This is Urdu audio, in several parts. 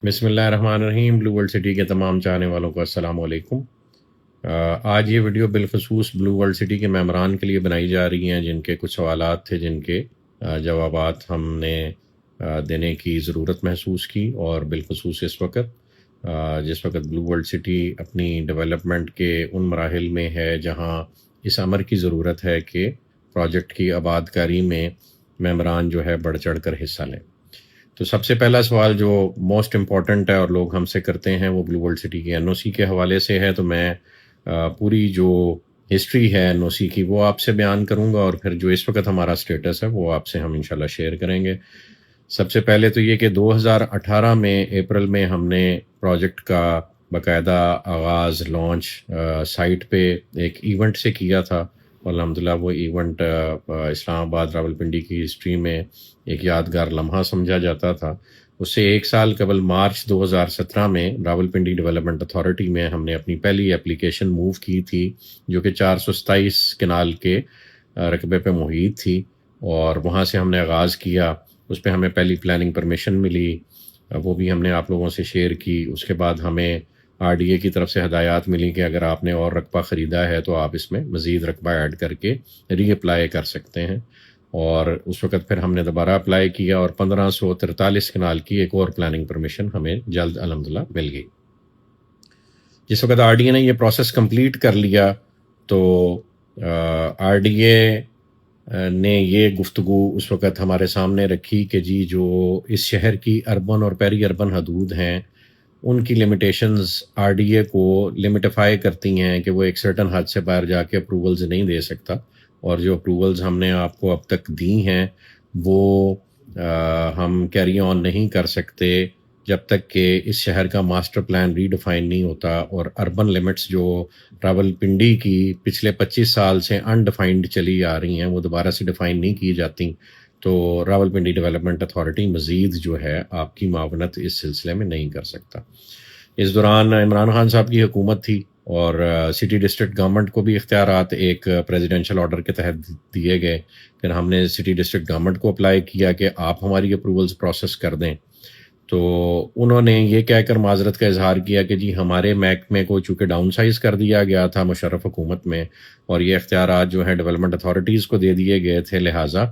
بسم اللہ الرحمن الرحیم۔ بلو ورلڈ سٹی کے تمام چاہنے والوں کو السلام علیکم۔ آج یہ ویڈیو بالخصوص بلو ورلڈ سٹی کے ممبران کے لیے بنائی جا رہی ہیں جن کے کچھ سوالات تھے، جن کے جوابات ہم نے دینے کی ضرورت محسوس کی، اور بالخصوص اس وقت جس وقت بلو ورلڈ سٹی اپنی ڈیولپمنٹ کے ان مراحل میں ہے جہاں اس امر کی ضرورت ہے کہ پروجیکٹ کی آباد کاری میں ممبران جو ہے بڑھ چڑھ کر حصہ لیں۔ تو سب سے پہلا سوال جو موسٹ امپورٹنٹ ہے اور لوگ ہم سے کرتے ہیں وہ بلو ورلڈ سٹی کی این او سی کے حوالے سے ہے۔ تو میں پوری جو ہسٹری ہے این او سی کی وہ آپ سے بیان کروں گا، اور پھر جو اس وقت ہمارا سٹیٹس ہے وہ آپ سے ہم انشاءاللہ شیئر کریں گے۔ سب سے پہلے تو یہ کہ 2018 میں اپریل میں ہم نے پروجیکٹ کا باقاعدہ آغاز لانچ سائٹ پہ ایک ایونٹ سے کیا تھا، اور الحمدللہ وہ ایونٹ اسلام آباد راولپنڈی کی ہسٹری میں ایک یادگار لمحہ سمجھا جاتا تھا۔ اس سے ایک سال قبل مارچ 2017 میں راولپنڈی ڈیولپمنٹ اتھارٹی میں ہم نے اپنی پہلی اپلیکیشن موو کی تھی، جو کہ 427 کنال کے رقبے پہ محیط تھی، اور وہاں سے ہم نے آغاز کیا۔ اس پہ ہمیں پہلی پلاننگ پرمیشن ملی، وہ بھی ہم نے آپ لوگوں سے شیئر کی۔ اس کے بعد ہمیں آر ڈی اے کی طرف سے ہدایات ملی کہ اگر آپ نے اور رقبہ خریدا ہے تو آپ اس میں مزید رقبہ ایڈ کر کے ری اپلائی کر سکتے ہیں، اور اس وقت پھر ہم نے دوبارہ اپلائی کیا، اور 1543 کنال کی ایک اور پلاننگ پرمیشن ہمیں جلد الحمدللہ مل گئی۔ جس وقت آر ڈی اے نے یہ پروسیس کمپلیٹ کر لیا تو آر ڈی اے نے یہ گفتگو اس وقت ہمارے سامنے رکھی کہ جی جو اس شہر کی اربن اور پیری اربن حدود ہیں ان کی لمیٹیشنز آر ڈی اے کو لمیٹیفائی کرتی ہیں کہ وہ ایک سرٹن حد سے باہر جا کے اپروولز نہیں دے سکتا، اور جو اپروولز ہم نے آپ کو اب تک دی ہیں وہ ہم کیری آن نہیں کر سکتے جب تک کہ اس شہر کا ماسٹر پلان ری ڈیفائن نہیں ہوتا، اور اربن لیمٹس جو راولپنڈی کی پچھلے 25 سال سے انڈیفائنڈ چلی آ رہی ہیں وہ دوبارہ سے ڈیفائن نہیں کی جاتی، تو راولپنڈی ڈیولپمنٹ اتھارٹی مزید جو ہے آپ کی معاونت اس سلسلے میں نہیں کر سکتا۔ اس دوران عمران خان صاحب کی حکومت تھی، اور سٹی ڈسٹرکٹ گورنمنٹ کو بھی اختیارات ایک پریزیڈنشل آرڈر کے تحت دیے گئے۔ پھر ہم نے سٹی ڈسٹرکٹ گورنمنٹ کو اپلائی کیا کہ آپ ہماری اپروولز پروسیس کر دیں، تو انہوں نے یہ کہہ کر معذرت کا اظہار کیا کہ جی ہمارے محکمے کو چونکہ ڈاؤن سائز کر دیا گیا تھا مشرف حکومت میں، اور یہ اختیارات جو ہیں ڈیولپمنٹ اتھارٹیز کو دے دیے گئے تھے، لہٰذا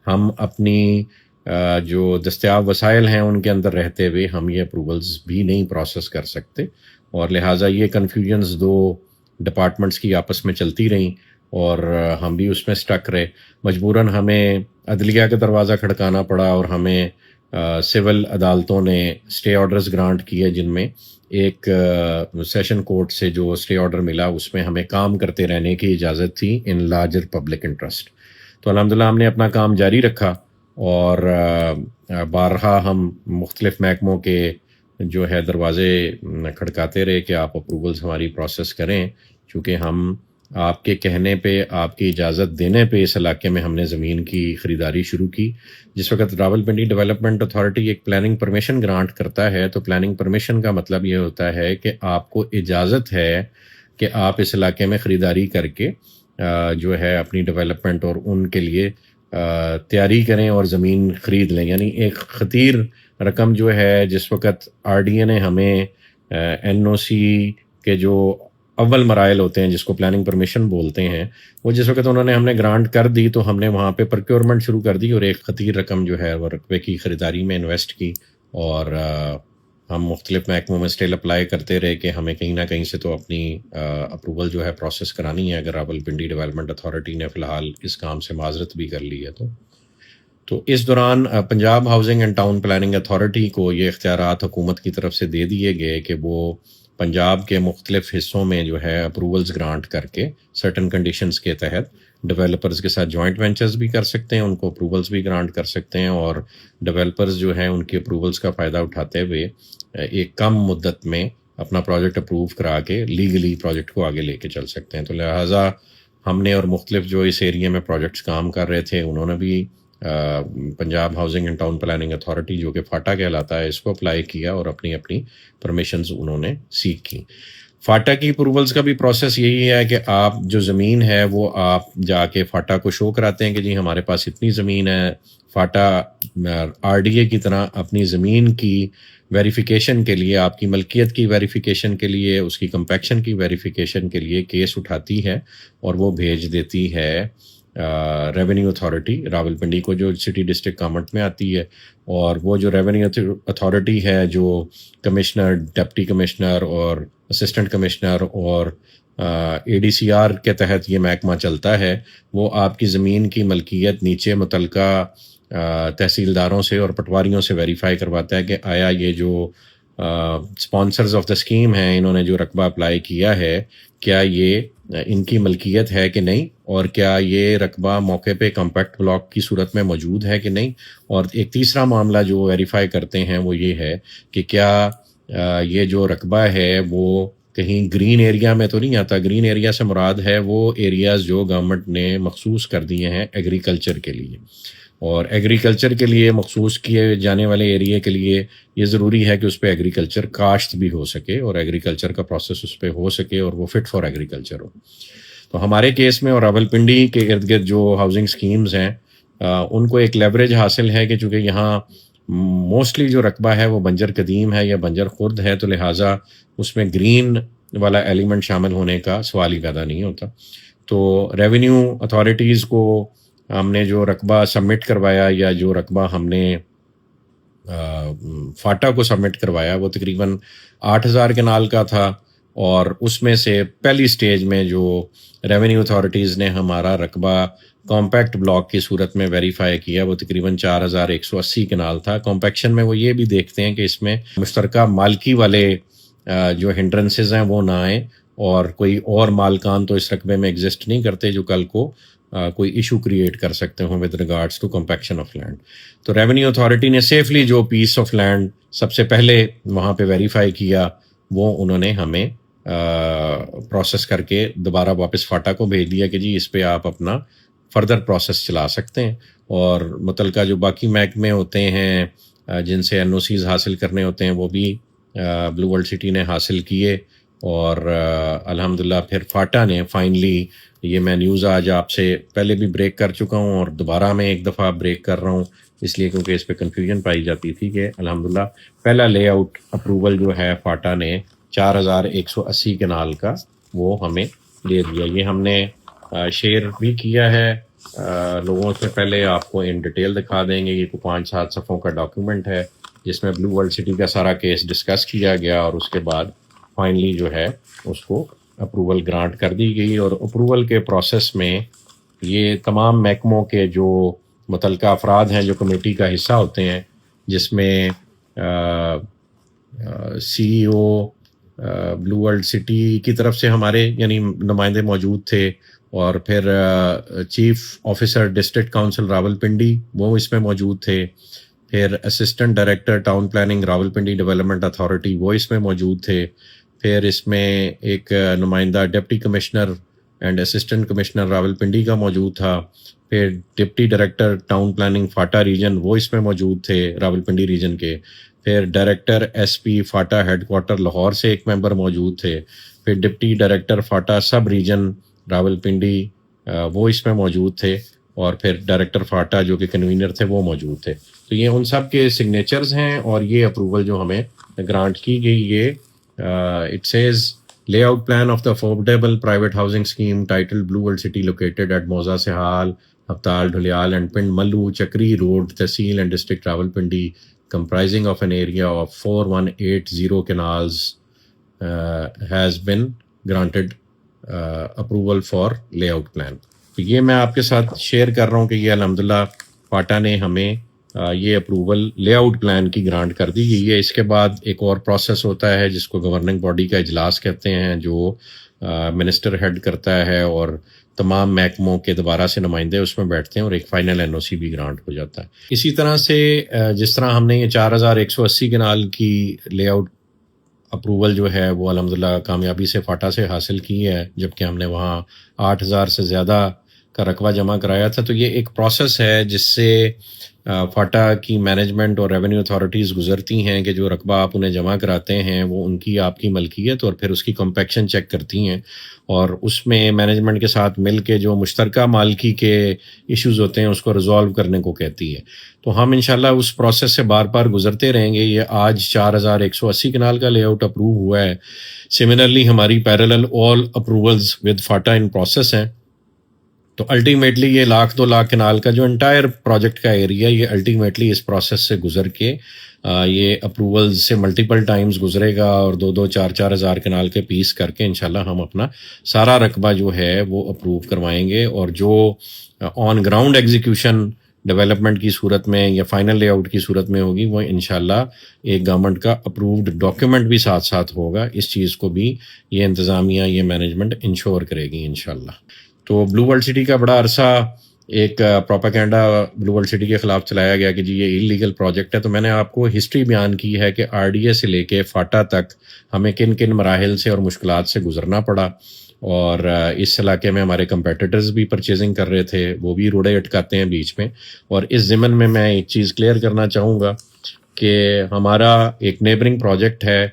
ہم اپنی جو دستیاب وسائل ہیں ان کے اندر رہتے ہوئے ہم یہ اپروولز بھی نہیں پروسیس کر سکتے، اور لہٰذا یہ کنفیوژنز دو ڈپارٹمنٹس کی آپس میں چلتی رہیں، اور ہم بھی اس میں سٹک رہے۔ مجبوراً ہمیں عدلیہ کا دروازہ کھڑکانا پڑا، اور ہمیں سول عدالتوں نے اسٹے آرڈرز گرانٹ کیے، جن میں ایک سیشن کورٹ سے جو اسٹے آرڈر ملا اس میں ہمیں کام کرتے رہنے کی اجازت تھی ان لارجر پبلک انٹرسٹ۔ تو الحمدللہ ہم نے اپنا کام جاری رکھا، اور بارہا ہم مختلف محکموں کے جو ہے دروازے کھڑکاتے رہے کہ آپ اپروولز ہماری پروسیس کریں، چونکہ ہم آپ کے کہنے پہ، آپ کی اجازت دینے پہ اس علاقے میں ہم نے زمین کی خریداری شروع کی۔ جس وقت راولپنڈی ڈیولپمنٹ اتھارٹی ایک پلاننگ پرمیشن گرانٹ کرتا ہے تو پلاننگ پرمیشن کا مطلب یہ ہوتا ہے کہ آپ کو اجازت ہے کہ آپ اس علاقے میں خریداری کر کے جو ہے اپنی ڈیولپمنٹ اور ان کے لیے تیاری کریں اور زمین خرید لیں۔ یعنی ایک خطیر رقم جو ہے جس وقت آر ڈی اے نے ہمیں این او سی کے جو اول مراحل ہوتے ہیں جس کو پلاننگ پرمیشن بولتے ہیں، وہ جس وقت انہوں نے ہم نے گرانٹ کر دی تو ہم نے وہاں پہ پروکیورمنٹ شروع کر دی، اور ایک خطیر رقم جو ہے وہ رقبے کی خریداری میں انویسٹ کی، اور ہم مختلف محکموں میں اسٹل اپلائی کرتے رہے کہ ہمیں کہیں نہ کہیں سے تو اپنی اپروول جو ہے پروسیس کرانی ہے، اگر راولپنڈی ڈیولپمنٹ اتھارٹی نے فی الحال اس کام سے معذرت بھی کر لی ہے تو اس دوران Punjab housing and town planning authority کو یہ اختیارات حکومت کی طرف سے دے دیے گئے کہ وہ پنجاب کے مختلف حصوں میں جو ہے اپروولز گرانٹ کر کے سرٹن کنڈیشنز کے تحت ڈیولپرز کے ساتھ جوائنٹ وینچرز بھی کر سکتے ہیں، ان کو اپروولز بھی گرانٹ کر سکتے ہیں، اور ڈیولپرز جو ہیں ان کی اپروولز کا فائدہ اٹھاتے ہوئے ایک کم مدت میں اپنا پروجیکٹ اپروو کرا کے لیگلی پروجیکٹ کو آگے لے کے چل سکتے ہیں۔ تو لہٰذا ہم نے اور مختلف جو اس ایریے میں پروجیکٹس کام کر رہے تھے انہوں نے بھی Punjab housing and town planning authority جو کہ فاٹا کہلاتا ہے اس کو اپلائی کیا، اور اپنی اپنی پرمیشنز انہوں نے سیکھ کی۔ فاٹا کی اپروولز کا بھی پروسیس یہی ہے کہ آپ جو زمین ہے وہ آپ جا کے فاٹا کو شو کراتے ہیں کہ جی ہمارے پاس اتنی زمین ہے۔ فاٹا آر ڈی اے کی طرح اپنی زمین کی ویریفیکیشن کے لیے، آپ کی ملکیت کی ویریفیکیشن کے لیے، اس کی کمپیکشن کی ویریفیکیشن کے لیے کیس اٹھاتی ہے اور وہ بھیج دیتی ہے ریونیو اتھارٹی راولپنڈی کو، جو سٹی ڈسٹرکٹ گورنمنٹ میں آتی ہے. اور وہ جو ریونیو اتھارٹی ہے، جو کمشنر، ڈپٹی کمشنر اور اسسٹنٹ کمشنر اور اے ڈی سی آر کے تحت یہ محکمہ چلتا ہے، وہ آپ کی زمین کی ملکیت نیچے متعلقہ تحصیلداروں سے اور پٹواریوں سے ویریفائی کرواتا ہے کہ آیا یہ جو اسپانسرز آف دا اسکیم ہیں، انہوں نے جو رقبہ اپلائی کیا ہے، کیا یہ ان کی ملکیت ہے کہ نہیں، اور کیا یہ رقبہ موقع پہ کمپیکٹ بلاک کی صورت میں موجود ہے کہ نہیں. اور ایک تیسرا معاملہ جو ویریفائی کرتے ہیں وہ یہ ہے کہ کیا یہ جو رقبہ ہے وہ کہیں گرین ایریا میں تو نہیں آتا. گرین ایریا سے مراد ہے وہ ایریاز جو گورنمنٹ نے مخصوص کر دیے ہیں ایگریکلچر کے لیے، اور ایگریکلچر کے لیے مخصوص کیے جانے والے ایریے کے لیے یہ ضروری ہے کہ اس پہ ایگریکلچر کاشت بھی ہو سکے اور ایگریکلچر کا پروسیس اس پہ ہو سکے اور وہ فٹ فار ایگریکلچر ہو. تو ہمارے کیس میں اور راولپنڈی کے ارد گرد جو ہاؤسنگ سکیمز ہیں ان کو ایک لیوریج حاصل ہے کہ چونکہ یہاں موسٹلی جو رقبہ ہے وہ بنجر قدیم ہے یا بنجر خرد ہے، تو لہٰذا اس میں گرین والا ایلیمنٹ شامل ہونے کا سوال ہی پیدا نہیں ہوتا. تو ریونیو اتھارٹیز کو ہم نے جو رقبہ سبمٹ کروایا یا جو رقبہ ہم نے فاٹا کو سبمٹ کروایا وہ تقریباً 8,000 کنال کا تھا، اور اس میں سے پہلی سٹیج میں جو ریونیو اتھارٹیز نے ہمارا رقبہ کمپیکٹ بلاک کی صورت میں ویریفائی کیا وہ تقریباً 4,180 کنال تھا. کمپیکشن میں وہ یہ بھی دیکھتے ہیں کہ اس میں مشترکہ مالکی والے جو ہنڈرنسز ہیں وہ نہ آئیں، اور کوئی اور مالکان تو اس رقبے میں ایگزسٹ نہیں کرتے جو کل کو کوئی ایشو کریٹ کر سکتے ہوں with regards to compaction of land. تو ریونیو اتھارٹی نے سیفلی جو پیس آف لینڈ سب سے پہلے وہاں پہ ویریفائی کیا وہ انہوں نے ہمیں پروسیس کر کے دوبارہ واپس فاٹا کو بھیج دیا کہ جی اس پہ آپ اپنا فردر پروسیس چلا سکتے ہیں. اور متعلقہ جو باقی محکمے ہوتے ہیں جن سے این او سیز حاصل کرنے ہوتے ہیں وہ بھی بلو ورلڈ سٹی نے حاصل کیے، اور الحمدللہ پھر فاٹا نے فائنلی، یہ میں نیوز آج آپ سے پہلے بھی بریک کر چکا ہوں اور دوبارہ میں ایک دفعہ بریک کر رہا ہوں اس لیے کیونکہ اس پہ کنفیوژن پائی جاتی تھی، کہ الحمدللہ پہلا لے آؤٹ اپروول جو ہے فاٹا نے 4,180 کنال کا وہ ہمیں دے دیا. یہ ہم نے شیئر بھی کیا ہے لوگوں سے، پہلے آپ کو ان ڈیٹیل دکھا دیں گے. یہ 5-7 صفحوں کا ڈاکیومنٹ ہے جس میں بلو ورلڈ سٹی کا سارا کیس ڈسکس کیا گیا، اور اس کے بعد فائنلی جو ہے اس کو اپروول گرانٹ کر دی گئی. اور اپروول کے پروسیس میں یہ تمام محکموں کے جو متعلقہ افراد ہیں جو کمیٹی کا حصہ ہوتے ہیں، جس میں سی ای او بلو ورلڈ سٹی کی طرف سے ہمارے یعنی نمائندے موجود تھے، اور پھر chief officer district council Rawalpindi وہ اس میں موجود تھے، پھر assistant director town planning Rawalpindi development authority وہ اس میں موجود تھے، پھر اس میں ایک نمائندہ deputy commissioner and assistant commissioner Rawalpindi کا موجود تھا، پھر deputy director town planning FATA region وہ اس میں موجود تھے راولپنڈی ریجن کے، پھر director S P FATA headquarter Lahore سے ایک ممبر موجود تھے، پھر deputy director FATA sub region Rawalpindi وہ اس میں موجود تھے، اور پھر ڈائریکٹر فاٹا جو کہ کنوینر تھے وہ موجود تھے. تو یہ ان سب کے سگنیچرز ہیں، اور یہ اپروول جو ہمیں گرانٹ کی گئی یہ it says layout plan of the affordable private housing scheme title blue world city located at Mauza Sihal Haftal Dhalyal and Pind Mallu Chakri road tehsil and district Rawalpindi comprising of an area of 4180 canals has been granted approval for layout plan. تو یہ میں آپ کے ساتھ شیئر کر رہا ہوں کہ یہ الحمدللہ فاٹا نے ہمیں یہ اپروول لے آؤٹ پلان کی گرانٹ کر دی گئی ہے. اس کے بعد ایک اور پروسیس ہوتا ہے جس کو گورننگ باڈی کا اجلاس کہتے ہیں، جو منسٹر ہیڈ کرتا ہے، اور تمام محکموں کے دوبارہ سے نمائندے اس میں بیٹھتے ہیں، اور ایک فائنل این او سی بھی گرانٹ ہو جاتا ہے. اسی طرح سے جس طرح ہم نے یہ 4,180 کنال کی لے آؤٹ اپروول جو ہے وہ الحمدللہ کامیابی سے فاٹا سے حاصل کی ہے، جبکہ ہم نے وہاں 8,000 سے زیادہ کا رقبہ جمع کرایا تھا. تو یہ ایک پروسیس ہے جس سے فاٹا کی مینجمنٹ اور ریونیو اتھارٹیز گزرتی ہیں کہ جو رقبہ آپ انہیں جمع کراتے ہیں وہ ان کی آپ کی ملکیت، اور پھر اس کی کمپیکشن چیک کرتی ہیں، اور اس میں مینجمنٹ کے ساتھ مل کے جو مشترکہ مالکی کے ایشوز ہوتے ہیں اس کو ریزالو کرنے کو کہتی ہے۔ تو ہم انشاءاللہ اس پروسیس سے بار بار گزرتے رہیں گے۔ یہ آج 4180 کنال کا لے آؤٹ اپروو ہوا ہے۔ سملرلی ہماری parallel all approvals with FATA in process ہیں۔ تو الٹیمیٹلی یہ 1,00,000-2,00,000 کنال کا جو انٹائر پروجیکٹ کا ایریا، یہ الٹیمیٹلی اس پروسیس سے گزر کے یہ اپروولز سے ملٹیپل ٹائمز گزرے گا، اور 2-4 ہزار کنال کے پیس کر کے انشاءاللہ ہم اپنا سارا رقبہ جو ہے وہ اپروو کروائیں گے، اور جو آن گراؤنڈ ایگزیکیوشن ڈیولپمنٹ کی صورت میں یا فائنل لے آؤٹ کی صورت میں ہوگی، وہ انشاءاللہ ایک گورنمنٹ کا اپرووڈ ڈاکیومنٹ بھی ساتھ ساتھ ہوگا۔ اس چیز کو بھی یہ انتظامیہ، یہ مینجمنٹ انشور کرے گی انشاءاللہ۔ تو بلو ورلڈ سٹی کا بڑا عرصہ ایک پروپیگنڈا بلو ورلڈ سٹی کے خلاف چلایا گیا کہ جی یہ انلیگل پروجیکٹ ہے۔ تو میں نے آپ کو ہسٹری بیان کی ہے کہ آر ڈی اے سے لے کے فاٹا تک ہمیں کن کن مراحل سے اور مشکلات سے گزرنا پڑا، اور اس علاقے میں ہمارے کمپیٹیٹرز بھی پرچیزنگ کر رہے تھے، وہ بھی روڑے اٹکاتے ہیں بیچ میں۔ اور اس ضمن میں ایک چیز کلیئر کرنا چاہوں گا کہ ہمارا ایک نیبرنگ پروجیکٹ ہے،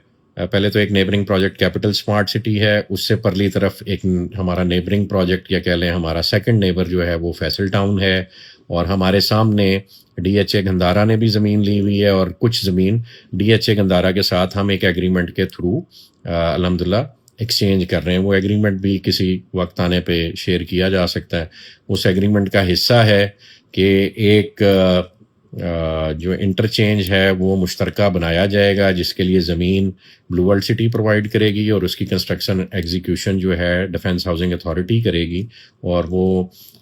پہلے تو ایک neighbouring project capital smart city ہے، اس سے پرلی طرف ایک ہمارا نیبرنگ پروجیکٹ یا کہہ لیں ہمارا سیکنڈ نیبر جو ہے وہ فیصل ٹاؤن ہے، اور ہمارے سامنے ڈی ایچ اے گندھارا نے بھی زمین لی ہوئی ہے، اور کچھ زمین ڈی ایچ اے گندھارا کے ساتھ ہم ایک ایگریمنٹ کے تھرو الحمدللہ ایکسچینج کر رہے ہیں۔ وہ ایگریمنٹ بھی کسی وقت آنے پہ شیئر کیا جا سکتا ہے۔ اس ایگریمنٹ کا حصہ ہے کہ ایک جو انٹرچینج ہے وہ مشترکہ بنایا جائے گا، جس کے لیے زمین بلو ورلڈ سٹی پرووائڈ کرے گی، اور اس کی کنسٹرکشن ایگزیکیوشن جو ہے ڈیفنس ہاؤسنگ اتھارٹی کرے گی، اور وہ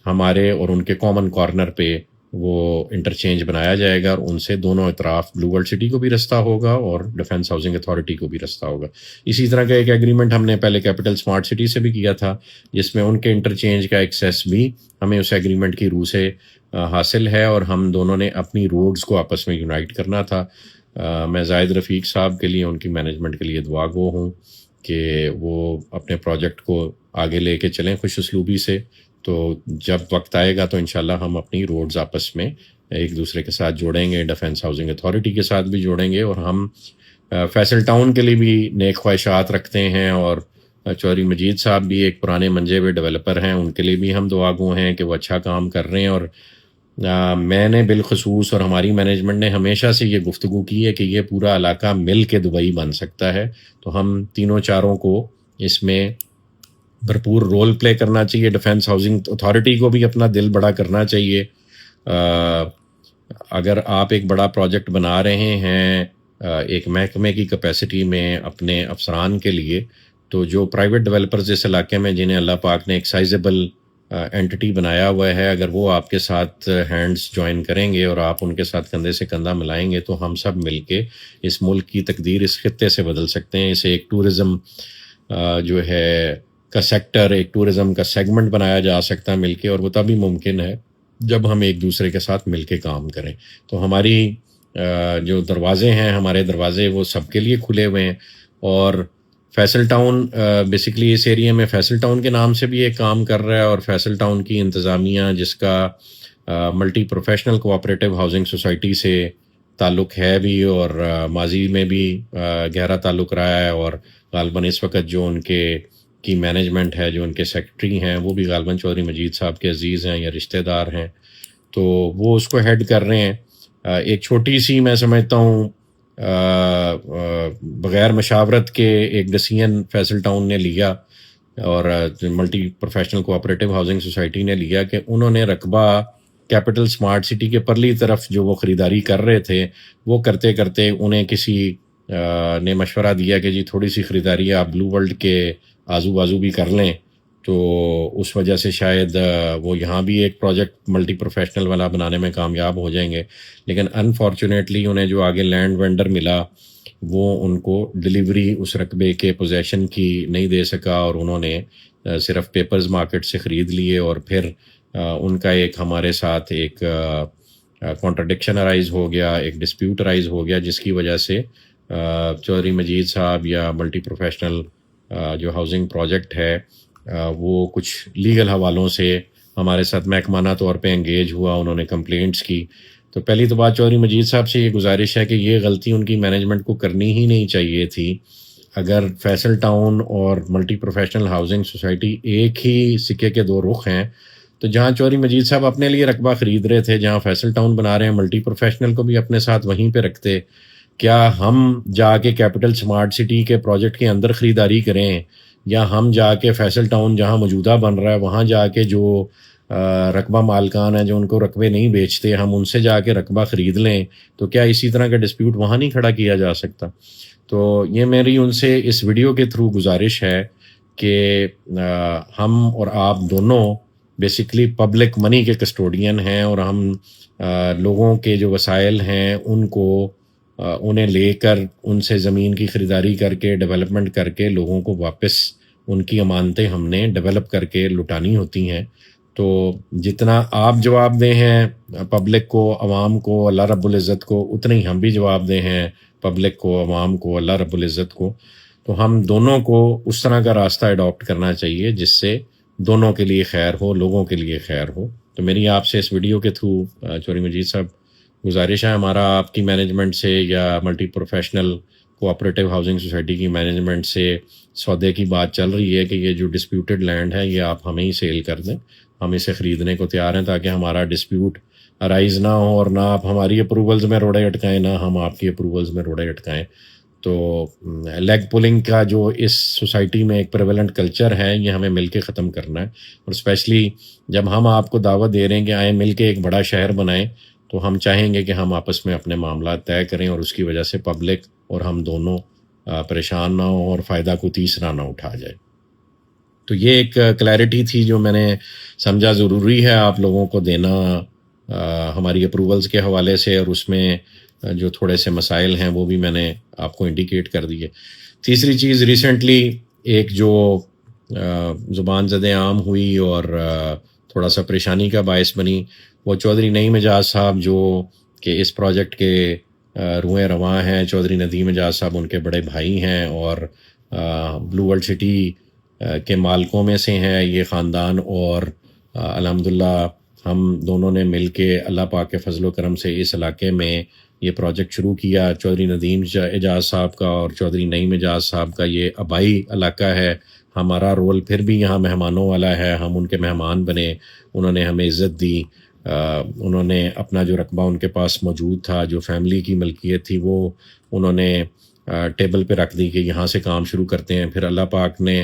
ہمارے اور ان کے کامن کارنر پہ وہ انٹرچینج بنایا جائے گا، اور ان سے دونوں اطراف بلو ورلڈ سٹی کو بھی رستہ ہوگا اور ڈیفنس ہاؤسنگ اتھارٹی کو بھی رستہ ہوگا۔ اسی طرح کا ایک ایگریمنٹ ہم نے پہلے کیپٹل اسمارٹ سٹی سے بھی کیا تھا، جس میں ان کے انٹرچینج کا ایکسیس بھی ہمیں اس ایگریمنٹ کی روح سے حاصل ہے، اور ہم دونوں نے اپنی روڈز کو آپس میں یونائٹ کرنا تھا۔ میں زاہد رفیق صاحب کے لیے، ان کی مینجمنٹ کے لیے دعا گو ہوں کہ وہ اپنے پروجیکٹ کو آگے لے کے چلیں خوش اسلوبی سے۔ تو جب وقت آئے گا تو انشاءاللہ ہم اپنی روڈز آپس میں ایک دوسرے کے ساتھ جوڑیں گے، ڈیفنس ہاؤسنگ اتھارٹی کے ساتھ بھی جوڑیں گے، اور ہم فیصل ٹاؤن کے لیے بھی نیک خواہشات رکھتے ہیں، اور چودھری مجید صاحب بھی ایک پرانے منجے ہوئے ڈیولپر ہیں، ان کے لیے بھی ہم دعا گو ہیں کہ وہ اچھا کام کر رہے ہیں۔ اور میں نے بالخصوص اور ہماری مینجمنٹ نے ہمیشہ سے یہ گفتگو کی ہے کہ یہ پورا علاقہ مل کے دبئی بن سکتا ہے، تو ہم تینوں چاروں کو اس میں بھرپور رول پلے کرنا چاہیے۔ ڈیفنس ہاؤسنگ اتھارٹی کو بھی اپنا دل بڑا کرنا چاہیے۔ اگر آپ ایک بڑا پروجیکٹ بنا رہے ہیں ایک محکمے کی کیپیسٹی میں اپنے افسران کے لیے، تو جو پرائیویٹ ڈیولپرز اس علاقے میں جنہیں اللہ پاک نے ایک سائزیبل اینٹی بنایا ہوا ہے، اگر وہ آپ کے ساتھ ہینڈز جوائن کریں گے اور آپ ان کے ساتھ کندھے سے کندھا ملائیں گے، تو ہم سب مل کے اس ملک کی تقدیر اس خطے سے بدل سکتے ہیں۔ اسے ایک ٹورزم جو ہے کا سیکٹر، ایک ٹورزم کا سیگمنٹ بنایا جا سکتا ہے مل کے، اور وہ تبھی ممکن ہے جب ہم ایک دوسرے کے ساتھ مل کے کام کریں۔ تو ہماری جو دروازے ہیں، ہمارے دروازے وہ سب کے لیے کھلے ہوئے ہیں۔ اور فیصل ٹاؤن بیسیکلی اس ایریا میں فیصل ٹاؤن کے نام سے بھی ایک کام کر رہا ہے، اور فیصل ٹاؤن کی انتظامیہ جس کا multi professional cooperative housing society سے تعلق ہے بھی، اور ماضی میں بھی گہرا تعلق رہا ہے، اور غالباً اس وقت جو ان کے کی مینجمنٹ ہے، جو ان کے سیکرٹری ہیں، وہ بھی غالباً چودھری مجید صاحب کے عزیز ہیں یا رشتہ دار ہیں، تو وہ اس کو ہیڈ کر رہے ہیں۔ ایک چھوٹی سی میں سمجھتا ہوں بغیر مشاورت کے ایک ڈیسیژن فیصل ٹاؤن نے لیا، اور multi professional cooperative housing society نے لیا کہ انہوں نے رقبہ کیپٹل اسمارٹ سٹی کے پرلی طرف جو وہ خریداری کر رہے تھے، وہ کرتے کرتے انہیں کسی نے مشورہ دیا کہ جی تھوڑی سی خریداری آپ بلو ورلڈ کے آزو بازو بھی کر لیں، تو اس وجہ سے شاید وہ یہاں بھی ایک پروجیکٹ ملٹی پروفیشنل والا بنانے میں کامیاب ہو جائیں گے۔ لیکن انفارچونیٹلی انہیں جو آگے لینڈ وینڈر ملا، وہ ان کو ڈیلیوری اس رقبے کے پوزیشن کی نہیں دے سکا، اور انہوں نے صرف پیپرز مارکیٹ سے خرید لیے، اور پھر ان کا ایک ہمارے ساتھ ایک کانٹرڈکشن ارائز ہو گیا، ایک ڈسپیوٹ ارائز ہو گیا، جس کی وجہ سے چودھری مجید صاحب یا ملٹی پروفیشنل جو ہاؤسنگ پروجیکٹ ہے وہ کچھ لیگل حوالوں سے ہمارے ساتھ محکمانہ طور پہ انگیج ہوا، انہوں نے کمپلینٹس کی، تو پہلی تو بات چودھری مجید صاحب سے یہ گزارش ہے کہ یہ غلطی ان کی مینجمنٹ کو کرنی ہی نہیں چاہیے تھی. اگر فیصل ٹاؤن اور ملٹی پروفیشنل ہاؤسنگ سوسائٹی ایک ہی سکے کے دو رخ ہیں، تو جہاں چودھری مجید صاحب اپنے لیے رقبہ خرید رہے تھے، جہاں فیصل ٹاؤن بنا رہے ہیں، ملٹی پروفیشنل کو بھی اپنے ساتھ وہیں پہ رکھتے. کیا ہم جا کے کیپٹل سمارٹ سٹی کے پروجیکٹ کے اندر خریداری کریں، یا ہم جا کے فیصل ٹاؤن جہاں موجودہ بن رہا ہے وہاں جا کے جو رقبہ مالکان ہیں جو ان کو رقبے نہیں بیچتے، ہم ان سے جا کے رقبہ خرید لیں؟ تو کیا اسی طرح کا ڈسپیوٹ وہاں نہیں کھڑا کیا جا سکتا؟ تو یہ میری ان سے اس ویڈیو کے تھرو گزارش ہے کہ ہم اور آپ دونوں بیسکلی پبلک منی کے کسٹوڈین ہیں، اور ہم لوگوں کے جو وسائل ہیں ان کو انہیں لے کر ان سے زمین کی خریداری کر کے ڈیولپمنٹ کر کے لوگوں کو واپس ان کی امانتیں ہم نے ڈیولپ کر کے لٹانی ہوتی ہیں. تو جتنا آپ جواب دہ ہیں پبلک کو، عوام کو، اللہ رب العزت کو، اتنے ہی ہم بھی جواب دہ ہیں پبلک کو، عوام کو، اللہ رب العزت کو. تو ہم دونوں کو اس طرح کا راستہ اڈاپٹ کرنا چاہیے جس سے دونوں کے لیے خیر ہو، لوگوں کے لیے خیر ہو. تو میری آپ سے اس ویڈیو کے تھرو چودھری مجید صاحب گزارش ہے، ہمارا آپ کی مینجمنٹ سے یا multi professional cooperative housing society کی مینجمنٹ سے سودے کی بات چل رہی ہے کہ یہ جو ڈسپیوٹڈ لینڈ ہے یہ آپ ہمیں ہی سیل کر دیں. ہم اسے خریدنے کو تیار ہیں تاکہ ہمارا ڈسپیوٹ ارائز نہ ہو، اور نہ آپ ہماری اپروولز میں روڑے اٹکائیں، نہ ہم آپ کی اپروولز میں روڑے اٹکائیں. تو لیگ پولنگ کا جو اس سوسائٹی میں ایک پریویلنٹ کلچر ہے یہ ہمیں مل کے ختم کرنا ہے. اور اسپیشلی جب ہم آپ کو دعوت دے رہے ہیں کہ آئیں مل کے ایک بڑا شہر بنائیں، تو ہم چاہیں گے کہ ہم آپس میں اپنے معاملات طے کریں اور اس کی وجہ سے پبلک اور ہم دونوں پریشان نہ ہوں اور فائدہ کو تیسرا نہ اٹھا جائے. تو یہ ایک کلیئرٹی تھی جو میں نے سمجھا ضروری ہے آپ لوگوں کو دینا ہماری اپروولز کے حوالے سے، اور اس میں جو تھوڑے سے مسائل ہیں وہ بھی میں نے آپ کو انڈیکیٹ کر دیے. تیسری چیز، ریسنٹلی ایک جو زبان زد عام ہوئی اور تھوڑا سا پریشانی کا باعث بنی، وہ چودھری نعیم اعجاز صاحب جو کہ اس پروجیکٹ کے روئیں رواں ہیں. چودھری ندیم اعجاز صاحب ان کے بڑے بھائی ہیں اور بلو ورلڈ سٹی کے مالکوں میں سے ہیں یہ خاندان، اور الحمدللہ ہم دونوں نے مل کے اللہ پاک کے فضل و کرم سے اس علاقے میں یہ پروجیکٹ شروع کیا. چودھری ندیم اعجاز صاحب کا اور چودھری نعیم اعجاز صاحب کا یہ آبائی علاقہ ہے. ہمارا رول پھر بھی یہاں مہمانوں والا ہے، ہم ان کے مہمان بنے، انہوں نے ہمیں عزت دی. انہوں نے اپنا جو رقبہ ان کے پاس موجود تھا، جو فیملی کی ملکیت تھی، وہ انہوں نے ٹیبل پہ رکھ دی کہ یہاں سے کام شروع کرتے ہیں. پھر اللہ پاک نے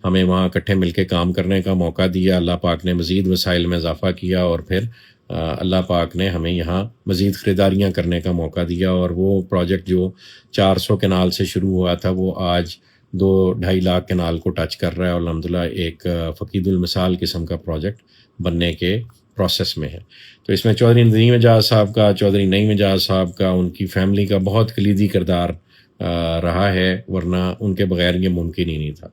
ہمیں وہاں اکٹھے مل کے کام کرنے کا موقع دیا. اللہ پاک نے مزید وسائل میں اضافہ کیا، اور پھر اللہ پاک نے ہمیں یہاں مزید خریداریاں کرنے کا موقع دیا. اور وہ پروجیکٹ جو 400 کنال سے شروع ہوا تھا وہ آج 2-2.5 لاکھ کنال کو ٹچ کر رہا ہے، اور الحمدللہ ایک فقید المثال قسم کا پروجیکٹ بننے کے پروسیس میں ہے. تو اس میں چودھری ندیم اعجاز صاحب کا، چودھری نعیم اعجاز صاحب کا، ان کی فیملی کا بہت کلیدی کردار رہا ہے، ورنہ ان کے بغیر یہ ممکن ہی نہیں تھا.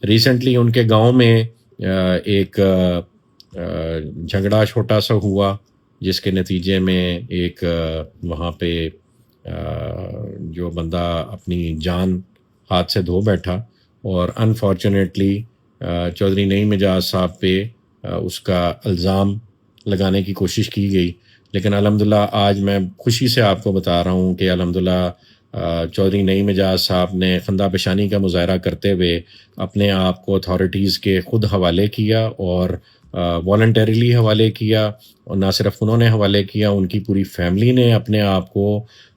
ریسنٹلی ان کے گاؤں میں ایک جھگڑا چھوٹا سا ہوا، جس کے نتیجے میں ایک وہاں پہ جو بندہ اپنی جان ہاتھ سے دھو بیٹھا، اور انفارچونیٹلی چودھری نعیم اعجاز صاحب پہ اس کا الزام لگانے کی کوشش کی گئی. لیکن الحمدللہ آج میں خوشی سے آپ کو بتا رہا ہوں کہ الحمدللہ چودھری نعیم اعجاز صاحب نے خندہ پیشانی کا مظاہرہ کرتے ہوئے اپنے آپ کو اتھارٹیز کے خود حوالے کیا، اور والنٹریلی حوالے کیا. اور نہ صرف انہوں نے حوالے کیا، ان کی پوری فیملی نے اپنے آپ کو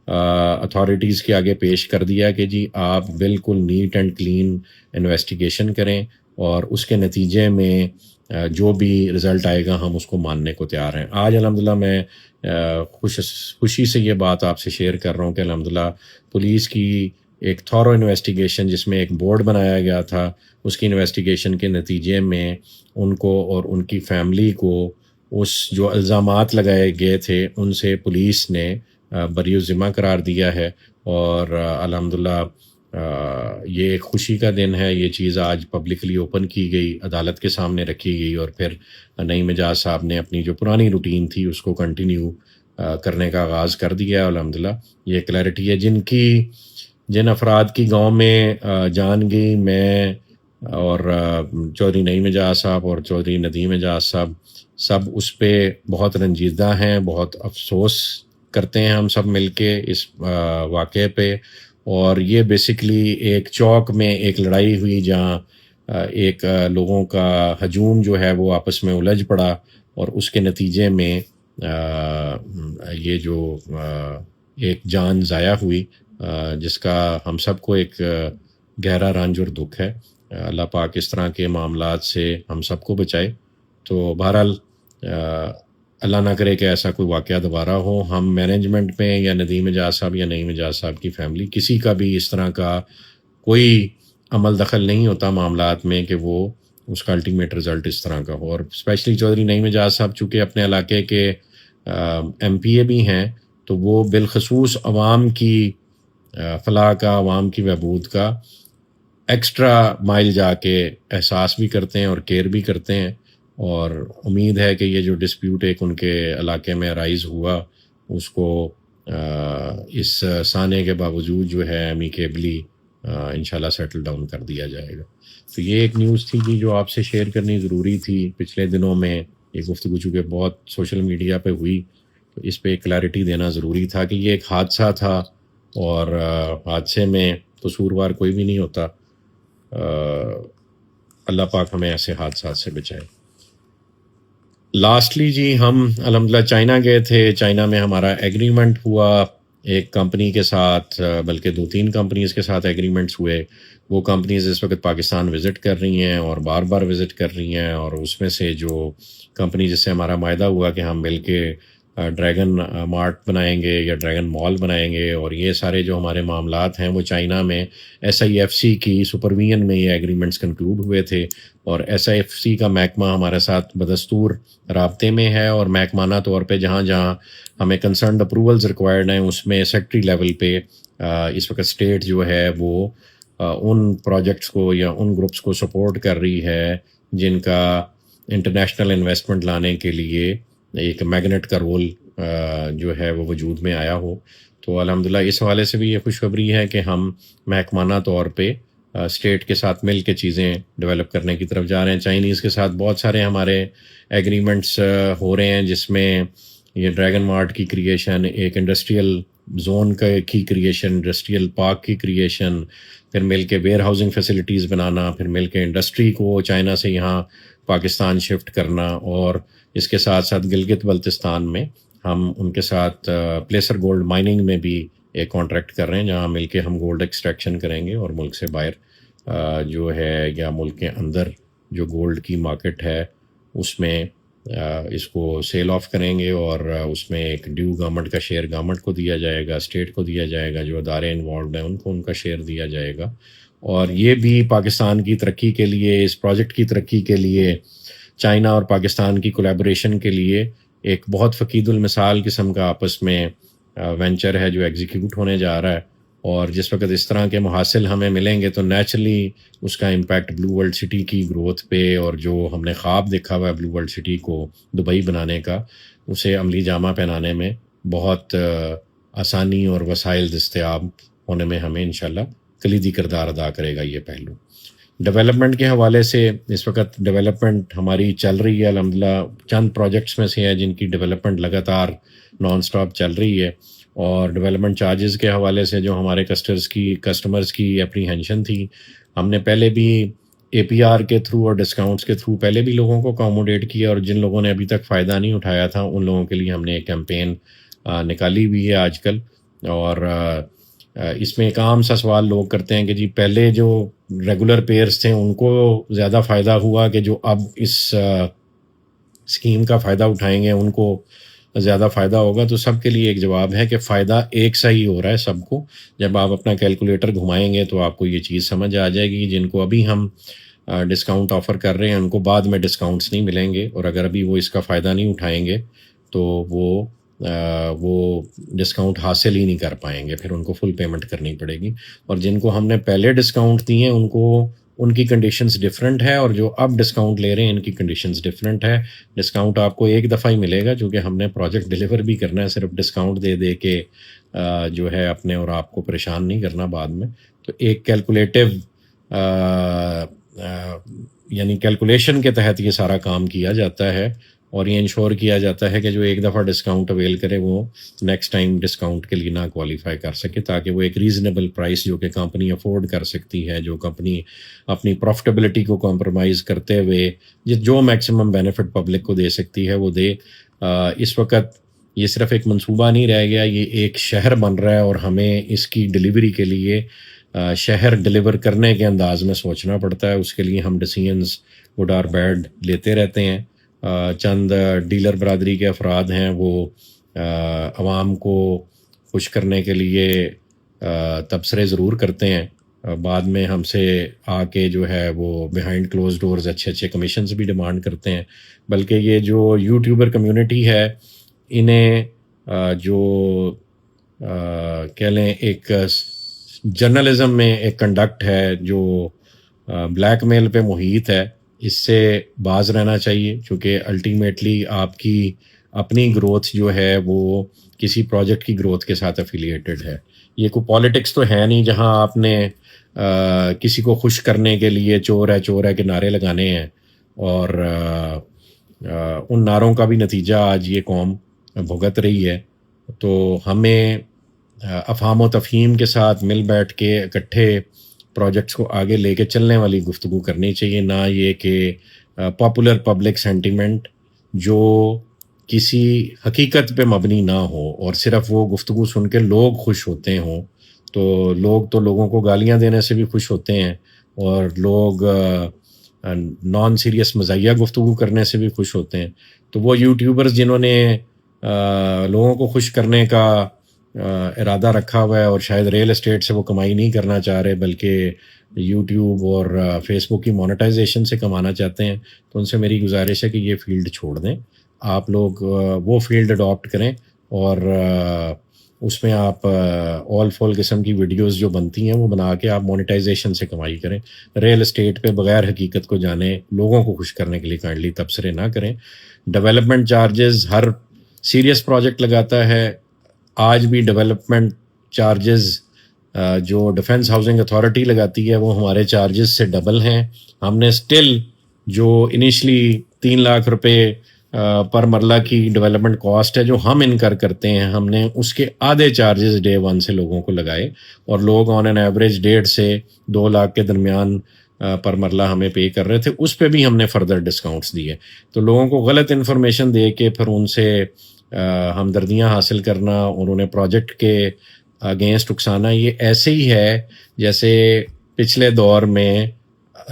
اتھارٹیز کے آگے پیش کر دیا کہ جی آپ بالکل نیٹ اینڈ کلین انویسٹیگیشن کریں، اور اس کے نتیجے میں جو بھی رزلٹ آئے گا ہم اس کو ماننے کو تیار ہیں. آج الحمدللہ میں خوشی سے یہ بات آپ سے شیئر کر رہا ہوں کہ الحمدللہ پولیس کی ایک تھورو انویسٹیگیشن جس میں ایک بورڈ بنایا گیا تھا، اس کی انویسٹیگیشن کے نتیجے میں ان کو اور ان کی فیملی کو اس جو الزامات لگائے گئے تھے ان سے پولیس نے بری الذمہ قرار دیا ہے. اور الحمدللہ یہ ایک خوشی کا دن ہے. یہ چیز آج پبلکلی اوپن کی گئی، عدالت کے سامنے رکھی گئی، اور پھر نعیم اعجاز صاحب نے اپنی جو پرانی روٹین تھی اس کو کنٹینیو کرنے کا آغاز کر دیا. الحمدللہ یہ کلیئرٹی ہے. جن افراد کی گاؤں میں جان گئی، میں اور چودھری نعیم اعجاز صاحب اور چودھری ندیم اعجاز صاحب سب اس پہ بہت رنجیدہ ہیں، بہت افسوس کرتے ہیں ہم سب مل کے اس واقعے پہ. اور یہ بیسکلی ایک چوک میں ایک لڑائی ہوئی جہاں ایک لوگوں کا ہجوم جو ہے وہ آپس میں الجھ پڑا، اور اس کے نتیجے میں یہ جو ایک جان ضائع ہوئی، جس کا ہم سب کو ایک گہرا رنج اور دکھ ہے. اللہ پاک اس طرح کے معاملات سے ہم سب کو بچائے. تو بہرحال اللہ نہ کرے کہ ایسا کوئی واقعہ دوبارہ ہو. ہم مینجمنٹ میں یا ندیم اجاز صاحب یا نعیم اجاز صاحب کی فیملی، کسی کا بھی اس طرح کا کوئی عمل دخل نہیں ہوتا معاملات میں کہ وہ اس کا الٹیمیٹ رزلٹ اس طرح کا ہو. اور اسپیشلی چودھری نعیم اجاز صاحب چونکہ اپنے علاقے کے ایم پی اے بھی ہیں، تو وہ بالخصوص عوام کی فلاح کا، عوام کی بہبود کا ایکسٹرا مائل جا کے احساس بھی کرتے ہیں اور کیئر بھی کرتے ہیں. اور امید ہے کہ یہ جو ڈسپیوٹ ایک ان کے علاقے میں رائز ہوا، اس کو اس سانے کے باوجود جو ہے امیکیبلی انشاءاللہ سیٹل ڈاؤن کر دیا جائے گا. تو یہ ایک نیوز تھی جی جو آپ سے شیئر کرنی ضروری تھی. پچھلے دنوں میں یہ گفتگو چونکہ بہت سوشل میڈیا پہ ہوئی، تو اس پہ ایک کلیئرٹی دینا ضروری تھا کہ یہ ایک حادثہ تھا، اور حادثے میں قصوروار کوئی بھی نہیں ہوتا. اللہ پاک ہمیں ایسے حادثات سے بچائے. لاسٹلی جی ہم الحمدللہ چائنا گئے تھے. چائنا میں ہمارا ایگریمنٹ ہوا ایک کمپنی کے ساتھ، بلکہ 2-3 کمپنیز کے ساتھ ایگریمنٹس ہوئے. وہ کمپنیز اس وقت پاکستان وزٹ کر رہی ہیں اور بار بار وزٹ کر رہی ہیں. اور اس میں سے جو کمپنی جس سے ہمارا معاہدہ ہوا کہ ہم مل کے ڈریگن مارٹ بنائیں گے یا ڈریگن مال بنائیں گے، اور یہ سارے جو ہمارے معاملات ہیں وہ چائنا میں SIFC کی سپرویژن میں یہ ایگریمنٹس کنکلوڈ ہوئے تھے. اور SIFC کا محکمہ ہمارے ساتھ بدستور رابطے میں ہے، اور محکمانہ طور پہ جہاں جہاں ہمیں کنسرنڈ اپروولز ریکوائرڈ ہیں اس میں سیکٹری لیول پہ اس وقت اسٹیٹ جو ہے وہ ان پروجیکٹس کو یا ان گروپس کو سپورٹ کر رہی ہے جن کا انٹرنیشنل انویسٹمنٹ لانے کے لیے ایک میگنیٹ کا رول جو ہے وہ وجود میں آیا ہو. تو الحمدللہ اس حوالے سے بھی یہ خوشخبری ہے کہ ہم محکمانہ طور پہ اسٹیٹ کے ساتھ مل کے چیزیں ڈیولپ کرنے کی طرف جا رہے ہیں. چائنیز کے ساتھ بہت سارے ہمارے ایگریمنٹس ہو رہے ہیں، جس میں یہ ڈریگن مارٹ کی کریشن، ایک انڈسٹریل زون کی کریشن، انڈسٹریل پارک کی کریشن، پھر مل کے ویئر ہاؤسنگ فیسلٹیز بنانا، پھر مل کے انڈسٹری کو چائنا سے یہاں پاکستان شفٹ کرنا. اور اس کے ساتھ ساتھ گلگت بلتستان میں ہم ان کے ساتھ پلیسر گولڈ مائننگ میں بھی ایک کانٹریکٹ کر رہے ہیں، جہاں مل کے ہم گولڈ ایکسٹریکشن کریں گے اور ملک سے باہر جو ہے یا ملک کے اندر جو گولڈ کی مارکیٹ ہے اس میں اس کو سیل آف کریں گے. اور اس میں ایک ڈیو گورنمنٹ کا شیئر گورنمنٹ کو دیا جائے گا، اسٹیٹ کو دیا جائے گا، جو ادارے انوالوڈ ہیں ان کو ان کا شیئر دیا جائے گا. اور یہ بھی پاکستان کی ترقی کے لیے، اس پروجیکٹ کی ترقی کے لیے، چائنا اور پاکستان کی کولیبوریشن کے لیے ایک بہت فقید المثال قسم کا آپس میں وینچر ہے جو ایگزیکیوٹ ہونے جا رہا ہے. اور جس وقت اس طرح کے محاصل ہمیں ملیں گے تو نیچرلی اس کا امپیکٹ بلو ورلڈ سٹی کی گروتھ پہ، اور جو ہم نے خواب دیکھا ہوا ہے بلو ورلڈ سٹی کو دبئی بنانے کا، اسے عملی جامہ پہنانے میں بہت آسانی اور وسائل دستیاب ہونے میں ہمیں انشاءاللہ کلیدی کردار ادا کرے گا یہ پہلو. ڈیولپمنٹ کے حوالے سے اس وقت ڈیولپمنٹ ہماری چل رہی ہے الحمدللہ. چند پروجیکٹس میں سے ہے جن کی ڈیولپمنٹ لگاتار نان سٹاپ چل رہی ہے. اور ڈیولپمنٹ چارجز کے حوالے سے جو ہمارے کسٹمرز کی اپریہینشن تھی، ہم نے پہلے بھی APR کے تھرو اور ڈسکاؤنٹس کے تھرو پہلے بھی لوگوں کو اکاموڈیٹ کیا، اور جن لوگوں نے ابھی تک فائدہ نہیں اٹھایا تھا ان لوگوں کے لیے ہم نے ایک کیمپین نکالی ہوئی ہے آج کل. اور اس میں ایک عام سا سوال لوگ کرتے ہیں کہ جی پہلے جو ریگولر پیئرز تھے ان کو زیادہ فائدہ ہوا کہ جو اب اس اسکیم کا فائدہ اٹھائیں گے ان کو زیادہ فائدہ ہوگا؟ تو سب کے لیے ایک جواب ہے کہ فائدہ ایک سا ہی ہو رہا ہے سب کو. جب آپ اپنا کیلکولیٹر گھمائیں گے تو آپ کو یہ چیز سمجھ آ جائے گی. جن کو ابھی ہم ڈسکاؤنٹ آفر کر رہے ہیں ان کو بعد میں ڈسکاؤنٹس نہیں ملیں گے، اور اگر ابھی وہ اس کا فائدہ نہیں اٹھائیں گے تو وہ ڈسکاؤنٹ حاصل ہی نہیں کر پائیں گے، پھر ان کو فل پیمنٹ کرنی پڑے گی. اور جن کو ہم نے پہلے ڈسکاؤنٹ دیے ہیں ان کی کنڈیشنز ڈفرینٹ ہے، اور جو اب ڈسکاؤنٹ لے رہے ہیں ان کی کنڈیشنز ڈفرینٹ ہے. ڈسکاؤنٹ آپ کو ایک دفعہ ہی ملے گا چونکہ ہم نے پروجیکٹ ڈیلیور بھی کرنا ہے. صرف ڈسکاؤنٹ دے دے کے جو ہے اپنے اور آپ کو پریشان نہیں کرنا بعد میں. تو ایک کیلکولیٹو یعنی کیلکولیشن کے تحت یہ سارا کام کیا جاتا ہے. اور یہ انشور کیا جاتا ہے کہ جو ایک دفعہ ڈسکاؤنٹ اویل کرے وہ نیکسٹ ٹائم ڈسکاؤنٹ کے لیے نہ کوالیفائی کر سکے، تاکہ وہ ایک ریزنیبل پرائس جو کہ کمپنی افورڈ کر سکتی ہے، جو کمپنی اپنی پروفٹیبلٹی کو کمپرومائز کرتے ہوئے جو میکسیمم بینیفٹ پبلک کو دے سکتی ہے وہ دے۔ اس وقت یہ صرف ایک منصوبہ نہیں رہ گیا، یہ ایک شہر بن رہا ہے، اور ہمیں اس کی ڈلیوری کے لیے شہر ڈلیور کرنے کے انداز میں سوچنا پڑتا ہے۔ اس کے لیے ہم ڈیسیژنز گڈ اور بیڈ لیتے رہتے ہیں۔ چند ڈیلر برادری کے افراد ہیں، وہ عوام کو خوش کرنے کے لیے تبصرے ضرور کرتے ہیں، بعد میں ہم سے آ کے جو ہے وہ بیہائنڈ کلوز ڈورز اچھے اچھے کمیشنز بھی ڈیمانڈ کرتے ہیں۔ بلکہ یہ جو یوٹیوبر کمیونٹی ہے، انہیں جو کہہ لیں ایک جرنلزم میں ایک کنڈکٹ ہے جو بلیک میل پہ محیط ہے، اس سے باز رہنا چاہیے، کیونکہ الٹیمیٹلی آپ کی اپنی گروتھ جو ہے وہ کسی پروجیکٹ کی گروتھ کے ساتھ افیلیٹڈ ہے۔ یہ کوئی پالیٹکس تو ہے نہیں جہاں آپ نے کسی کو خوش کرنے کے لیے چور ہے کے نعرے لگانے ہیں، اور ان نعروں کا بھی نتیجہ آج یہ قوم بھگت رہی ہے۔ تو ہمیں افہام و تفہیم کے ساتھ مل بیٹھ کے اکٹھے پروجیکٹس کو آگے لے کے چلنے والی گفتگو کرنی چاہیے، نہ یہ کہ پاپولر پبلک سینٹیمنٹ جو کسی حقیقت پہ مبنی نہ ہو، اور صرف وہ گفتگو سن کے لوگ خوش ہوتے ہوں۔ تو لوگوں کو گالیاں دینے سے بھی خوش ہوتے ہیں، اور لوگ نان سیریس مزاحیہ گفتگو کرنے سے بھی خوش ہوتے ہیں۔ تو وہ یوٹیوبرز جنہوں نے لوگوں کو خوش کرنے کا ارادہ رکھا ہوا ہے، اور شاید ریل اسٹیٹ سے وہ کمائی نہیں کرنا چاہ رہے بلکہ یوٹیوب اور فیس بک کی مونیٹائزیشن سے کمانا چاہتے ہیں، تو ان سے میری گزارش ہے کہ یہ فیلڈ چھوڑ دیں، آپ لوگ وہ فیلڈ اڈاپٹ کریں، اور اس میں آپ آل فول قسم کی ویڈیوز جو بنتی ہیں وہ بنا کے آپ مونیٹائزیشن سے کمائی کریں۔ ریل اسٹیٹ پہ بغیر حقیقت کو جانے لوگوں کو خوش کرنے کے لیے کائنڈلی تبصرے نہ کریں۔ ڈیولپمنٹ چارجز ہر سیریس پروجیکٹ لگاتا ہے، آج بھی ڈیولپمنٹ چارجز جو ڈیفنس ہاؤسنگ اتھارٹی لگاتی ہے وہ ہمارے چارجز سے ڈبل ہیں۔ ہم نے اسٹل جو انیشلی 3 لاکھ روپے پر مرلہ کی ڈیولپمنٹ کاسٹ ہے جو ہم انکر کرتے ہیں، ہم نے اس کے آدھے چارجز ڈے 1 سے لوگوں کو لگائے، اور لوگ آن این ایوریج 1.5 سے 2 لاکھ کے درمیان پر مرلہ ہمیں پے کر رہے تھے، اس پہ بھی ہم نے فردر ڈسکاؤنٹس دیے۔ تو لوگوں کو غلط انفارمیشن دے کے پھر ان سے ہمدردیاں حاصل کرنا اور انہیں پروجیکٹ کے اگینسٹ اکسانا، یہ ایسے ہی ہے جیسے پچھلے دور میں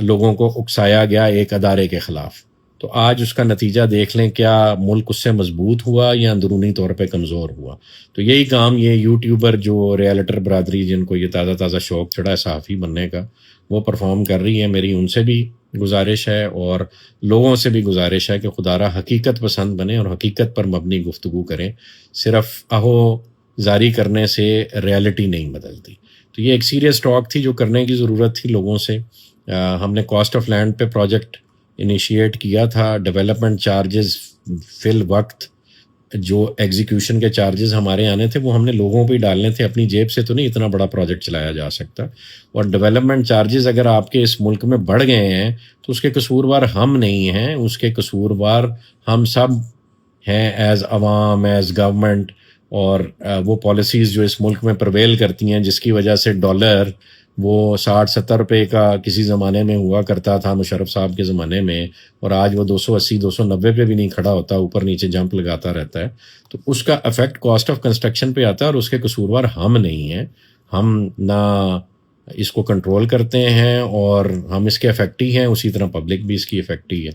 لوگوں کو اکسایا گیا ایک ادارے کے خلاف۔ تو آج اس کا نتیجہ دیکھ لیں، کیا ملک اس سے مضبوط ہوا یا اندرونی طور پہ کمزور ہوا؟ تو یہی کام یہ یوٹیوبر جو ریالٹر برادری جن کو یہ تازہ شوق چڑھا ہے صحافی بننے کا، وہ پرفارم کر رہی ہے۔ میری ان سے بھی گزارش ہے اور لوگوں سے بھی گزارش ہے کہ خدا را حقیقت پسند بنیں اور حقیقت پر مبنی گفتگو کریں، صرف اہو زاری کرنے سے ریالٹی نہیں بدلتی۔ تو یہ ایک سیریس ٹاک تھی جو کرنے کی ضرورت تھی لوگوں سے۔ ہم نے کاسٹ آف لینڈ پہ پروجیکٹ انیشیٹ کیا تھا، ڈیولپمنٹ چارجز فی الوقت جو ایگزیکیوشن کے چارجز ہمارے آنے تھے وہ ہم نے لوگوں پہ ہی ڈالنے تھے، اپنی جیب سے تو نہیں اتنا بڑا پروجیکٹ چلایا جا سکتا۔ اور ڈیولپمنٹ چارجز اگر آپ کے اس ملک میں بڑھ گئے ہیں تو اس کے قصوروار ہم نہیں ہیں، اس کے قصوروار ہم سب ہیں، ایز عوام، ایز گورنمنٹ، اور وہ پالیسیز جو اس ملک میں پرویل کرتی ہیں جس کی وجہ سے ڈالر وہ 60-70 روپے کا کسی زمانے میں ہوا کرتا تھا مشرف صاحب کے زمانے میں، اور آج وہ 280-290 پہ بھی نہیں کھڑا ہوتا، اوپر نیچے جمپ لگاتا رہتا ہے۔ تو اس کا افیکٹ کاسٹ آف کنسٹرکشن پہ آتا ہے، اور اس کے قصوروار ہم نہیں ہیں، ہم نہ اس کو کنٹرول کرتے ہیں اور ہم اس کے افیکٹی ہیں، اسی طرح پبلک بھی اس کی افیکٹی ہے۔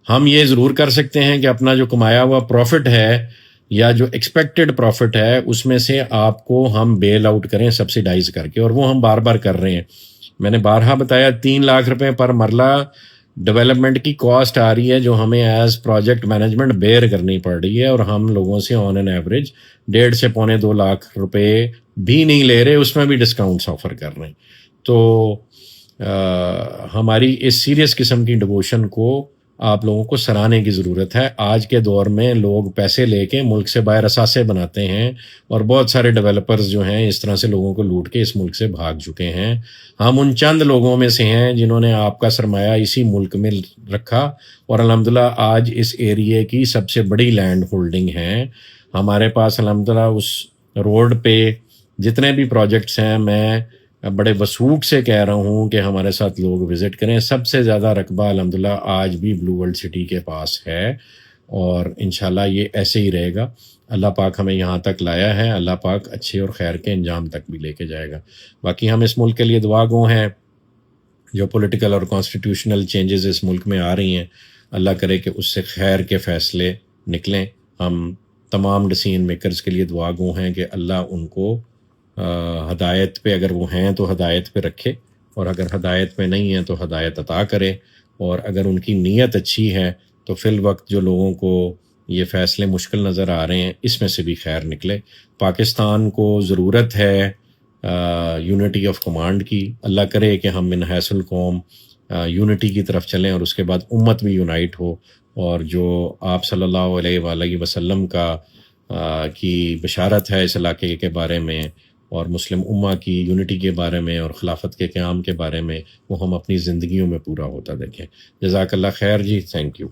ہم یہ ضرور کر سکتے ہیں کہ اپنا جو کمایا ہوا پروفٹ ہے یا جو ایکسپیکٹڈ پروفٹ ہے اس میں سے آپ کو ہم بیل آؤٹ کریں سبسیڈائز کر کے، اور وہ ہم بار بار کر رہے ہیں۔ میں نے بارہا بتایا 3 لاکھ روپے پر مرلہ ڈیولپمنٹ کی کاسٹ آ رہی ہے جو ہمیں ایز پروجیکٹ مینجمنٹ بیئر کرنی پڑ رہی ہے، اور ہم لوگوں سے آن این ایوریج 1.5 سے 1.25-2 لاکھ روپے بھی نہیں لے رہے، اس میں بھی ڈسکاؤنٹس آفر کر رہے ہیں۔ تو ہماری اس سیریس قسم کی ڈیووشن کو آپ لوگوں کو سراہنے کی ضرورت ہے۔ آج کے دور میں لوگ پیسے لے کے ملک سے باہر اثاثے بناتے ہیں، اور بہت سارے ڈیولپرز جو ہیں اس طرح سے لوگوں کو لوٹ کے اس ملک سے بھاگ چکے ہیں۔ ہم ان چند لوگوں میں سے ہیں جنہوں نے آپ کا سرمایہ اسی ملک میں رکھا، اور الحمدللہ آج اس ایریے کی سب سے بڑی لینڈ ہولڈنگ ہے ہمارے پاس۔ الحمدللہ اس روڈ پہ جتنے بھی پروجیکٹس ہیں، میں بڑے وثوق سے کہہ رہا ہوں کہ ہمارے ساتھ لوگ وزٹ کریں۔ سب سے زیادہ رقبہ الحمدللہ آج بھی بلو ورلڈ سٹی کے پاس ہے، اور انشاءاللہ یہ ایسے ہی رہے گا۔ اللہ پاک ہمیں یہاں تک لایا ہے، اللہ پاک اچھے اور خیر کے انجام تک بھی لے کے جائے گا۔ باقی ہم اس ملک کے لیے دعا گو ہیں۔ جو پولیٹیکل اور کانسٹیٹیوشنل چینجز اس ملک میں آ رہی ہیں، اللہ کرے کہ اس سے خیر کے فیصلے نکلیں۔ ہم تمام ڈیسیژن میکرز کے لیے دعا گو ہیں کہ اللہ ان کو ہدایت پہ، اگر وہ ہیں تو ہدایت پہ رکھے، اور اگر ہدایت پہ نہیں ہیں تو ہدایت عطا کرے، اور اگر ان کی نیت اچھی ہے تو فی الوقت جو لوگوں کو یہ فیصلے مشکل نظر آ رہے ہیں اس میں سے بھی خیر نکلے۔ پاکستان کو ضرورت ہے یونٹی آف کمانڈ کی۔ اللہ کرے کہ ہم من حیث القوم یونٹی کی طرف چلیں، اور اس کے بعد امت بھی یونائٹ ہو، اور جو آپ صلی اللہ علیہ وآلہ وسلم کی بشارت ہے اس علاقے کے بارے میں، اور مسلم امہ کی یونٹی کے بارے میں، اور خلافت کے قیام کے بارے میں، وہ ہم اپنی زندگیوں میں پورا ہوتا دیکھیں۔ جزاک اللہ خیر جی، تھینک یو۔